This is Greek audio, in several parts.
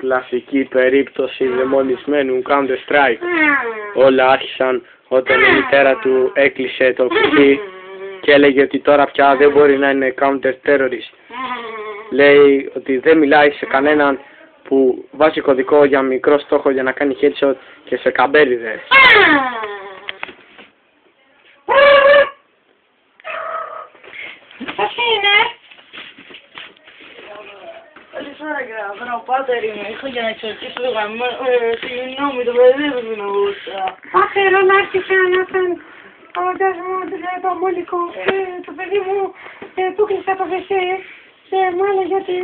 Κλασική περίπτωση δαιμονισμένου Counter Strike. Όλα άρχισαν όταν η μητέρα του έκλεισε το PC και έλεγε ότι τώρα πια δεν μπορεί να είναι Counter Terrorist. Λέει ότι δεν μιλάει σε κανέναν που βάζει κωδικό για μικρό στόχο για να κάνει headshot και σε καμπέριδες. Πώς είναι? Καλησπέρα κύριε ο Πάτερ είμαι, ήρθα για να εξορκίσω το γαμμένο, συγγνώμη το παιδί δεν πρέπει να γούστα. Πάτερ, όλα άρχισε να ήταν όντας μου το αμόλικο και το παιδί μου του κλείσα το PC και μου έλεγε ότι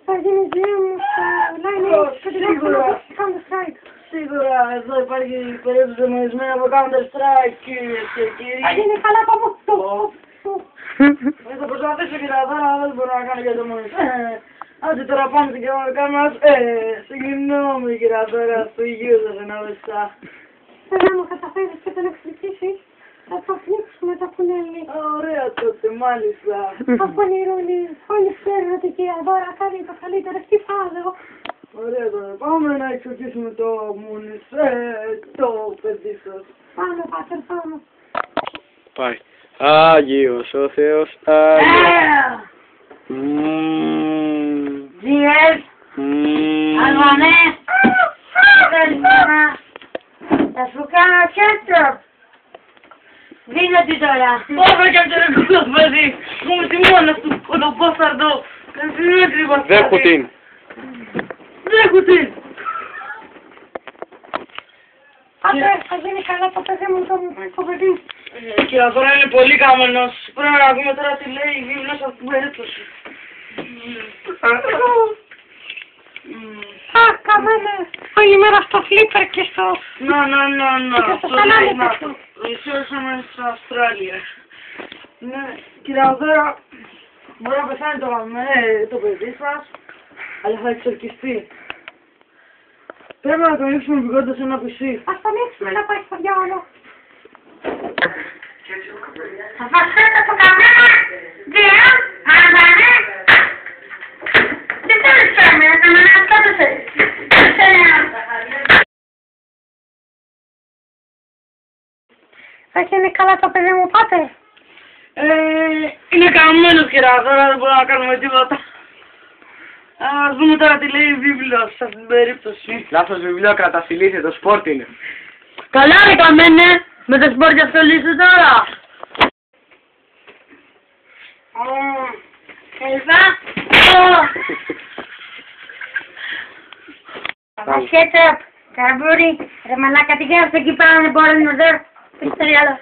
θα γίνει GM στο line στο τηλέφωνο του Counter Strike. Σίγουρα εδώ υπάρχει περίπτωση δαιμονισμένη από Counter Strike κυρίες και κύριοι. Θα γίνει καλά από αυτό. Θα προσπαθήσω κύριε Αδάρα, δεν μπορώ να κάνω για το μόνο. Άντε τώρα πάμε στην κοινωνικά μας. Συγγνώμη κύριε Αδάρα, στο υγείο σας εννοούσα. Θέλω να μου καταφέρεις και τον εξηγήσεις. Θα το πνίξουμε το κουνέλι. Ωραία τότε, μάλιστα. Από ονειρούλη, όλοι ξέρουν ότι η κυρία Δώρα κάνει το καλύτερο στη φάζο. Ωραία τώρα, πάμε να εξορκίσουμε το μουνις, το παιδί σας. Πάμε, Πάτερ, πάμε. Πάει. Άγιος ο Θεός, Άγιος. GS, Αλβανέ, καλημέρα. Θα σου κάνω ketchup. Δίνω τη τώρα. Πάμε και από το ρεκούλο παιδί, έχουμε τη μόνα του κολομπόσταρντο. Καθημερινή μπαστάρδι. Δέχου την. Δέχου την. Πάτερ, θα γίνει καλά το παιδί μου, το παιδί. Κύριε Αδώρα είναι πολύ κάμενος. Πρέπει να δούμε τώρα τι λέει η βίβλος σε αυτήν την περίπτωση. Α, καμένε, όλη μέρα στο Flipper και στο... Να, Και στο σαλάμι πίσω. Ισιώσαμε στην Αυστραλία. Ναι, κύριε Αδώρα, μπορεί να πεθάνει το παιδί σας, αλλά θα εξορκιστεί. Πρέπει να το ανοίξουμε πηγώντας ένα πισί. Ας το ανοίξουμε να πάει στο διάολο. Θα φασέτε το καμένα, δύο, Αλβανέ. Τι θέλεις κάμερα, καμένα αυτό το θέλεις. Θα γίνει καλά το παιδί μου, Πάτερ. Είναι καμένος κύριε Αδώρα, δεν μπορούμε να κάνουμε τίποτα. Ας δούμε τώρα τι λέει η βίβλος σε αυτήν την περίπτωση. Λάθος βιβλίο, κραταφυλίστε, το σπορτ είναι. Καλά ρε καμένε, με το σπορτ ασχολείσαι τώρα. Ελβά. Ketchup, καρμπούρι, ρε μαλάκα, τι κάνεις εκεί πάνω, δεν μπορώ να δω. Τι στο διάλογο.